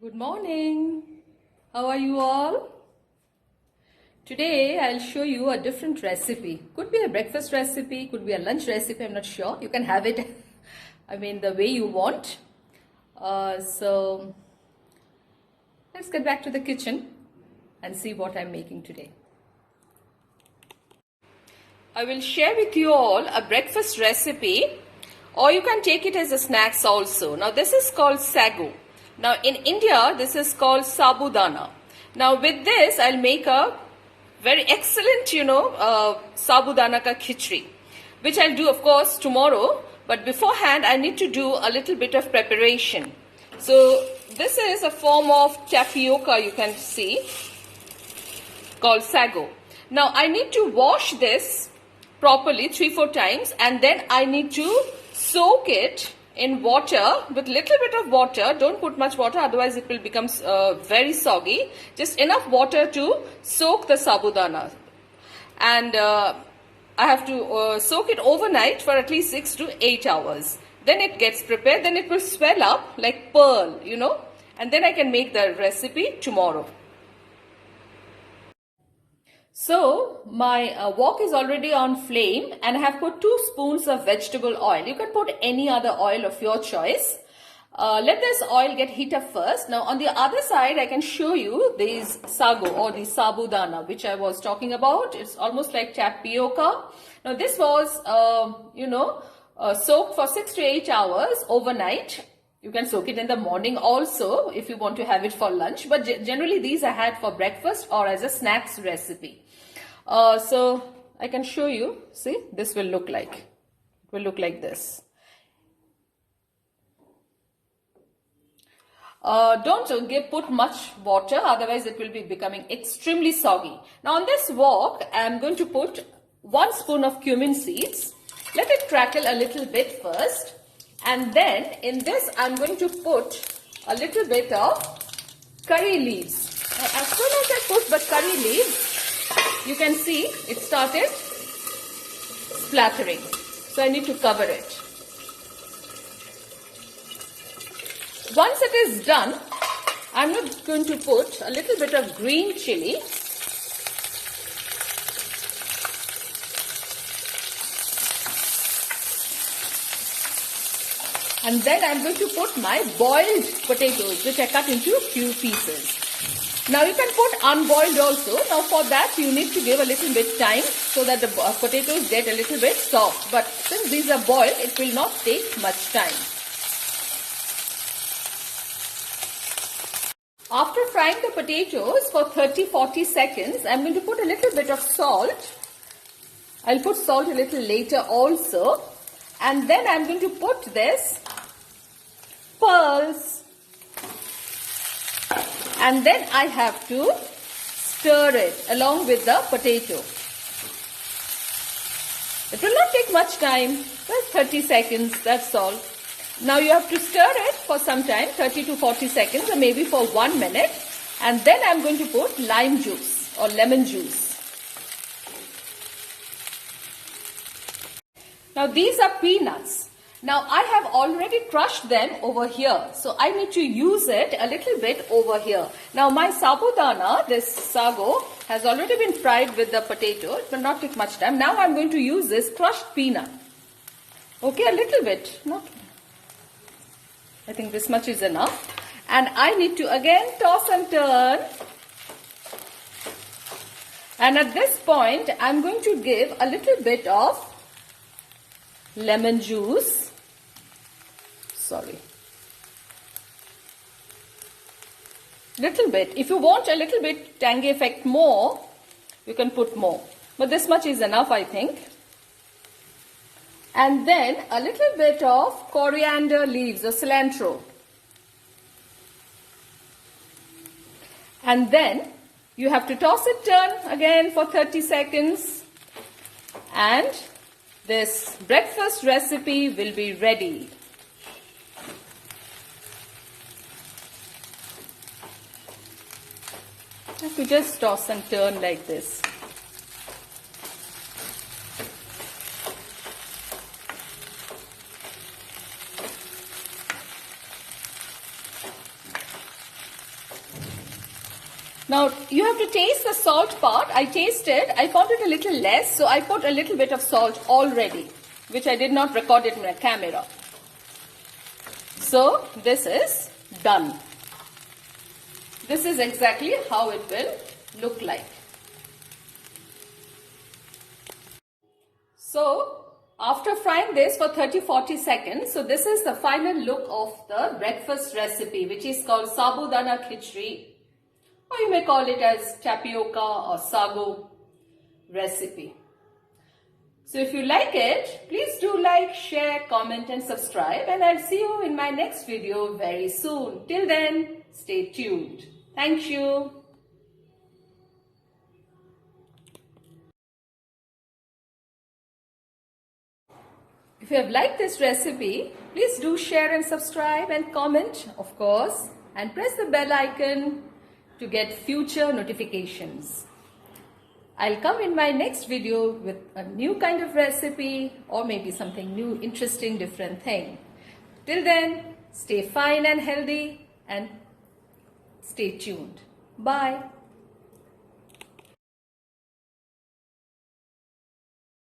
Good morning. How are you all? Today I'll show you a different recipe. Could be a breakfast recipe, could be a lunch recipe, I'm not sure. You can have it, the way you want. So let's get back to the kitchen and see what I'm making today. I will share with you all a breakfast recipe, or you can take it as a snacks also. Now this is called sagu. Now in India this is called sabudana. Now with this I'll make a very excellent sabudana ka khichdi, which I'll do of course tomorrow, but beforehand I need to do a little bit of preparation. So this is a form of tapioca, you can see, called sago. Now I need to wash this properly 3-4 times, and then I need to soak it in water with little bit of water. Don't put much water, otherwise it will become very soggy. Just enough water to soak the sabudana, and I have to soak it overnight for at least 6 to 8 hours. Then it gets prepared, then it will swell up like pearl, and then I can make the recipe tomorrow. So my wok is already on flame, and I have put 2 spoons of vegetable oil. You can put any other oil of your choice. Let this oil get heat up first. Now on the other side I can show you these sago or the sabudana which I was talking about. It's almost like tapioca. Now this was soaked for 6 to 8 hours overnight. You can soak it in the morning also if you want to have it for lunch, but generally these I had for breakfast or as a snacks recipe. So I can show you. See, this will look like. It will look like this. Don't put much water, otherwise it will be becoming extremely soggy. Now on this wok, I am going to put 1 spoon of cumin seeds. Let it crackle a little bit first. And then in this I'm going to put a little bit of curry leaves. Now, as soon as I put the curry leaves, you can see it started splattering. So I need to cover it. Once it is done, I'm not going to put a little bit of green chili. And then I'm going to put my boiled potatoes, which I cut into a few pieces. Now you can put unboiled also. Now for that you need to give a little bit time so that the potatoes get a little bit soft. But since these are boiled, it will not take much time. After frying the potatoes for 30-40 seconds, I'm going to put a little bit of salt. I'll put salt a little later also. And then I'm going to put this pearls, and then I have to stir it along with the potato. It will not take much time, just 30 seconds, that's all. Now you have to stir it for some time, 30 to 40 seconds, or maybe for 1 minute, and then I'm going to put lime juice or lemon juice. Now these are peanuts. Now I have already crushed them over here. So I need to use it a little bit over here. Now my sabudana, this sago, has already been fried with the potato. It will not take much time. Now I'm going to use this crushed peanut. Okay, a little bit. I think this much is enough. And I need to again toss and turn. And at this point, I'm going to give a little bit of lemon juice. Little bit. If you want a little bit tangy effect more, you can put more. But this much is enough, I think. And then a little bit of coriander leaves or cilantro. And then you have to toss it, turn again for 30 seconds. And this breakfast recipe will be ready. You have to just toss and turn like this. Now you have to taste the salt part. I tasted, I found it a little less, so I put a little bit of salt already, which I did not record it in my camera. So this is done. This is exactly how it will look like. So after frying this for 30-40 seconds, so this is the final look of the breakfast recipe, which is called Sabudana Khichdi, or you may call it as tapioca or sago recipe. So if you like it, please do like, share, comment and subscribe, and I'll see you in my next video very soon. Till then, stay tuned. Thank you. If you have liked this recipe, please do share and subscribe and comment, of course, and press the bell icon to get future notifications. I'll come in my next video with a new kind of recipe or maybe something new, interesting, different thing. Till then, stay fine and healthy and stay tuned. Bye.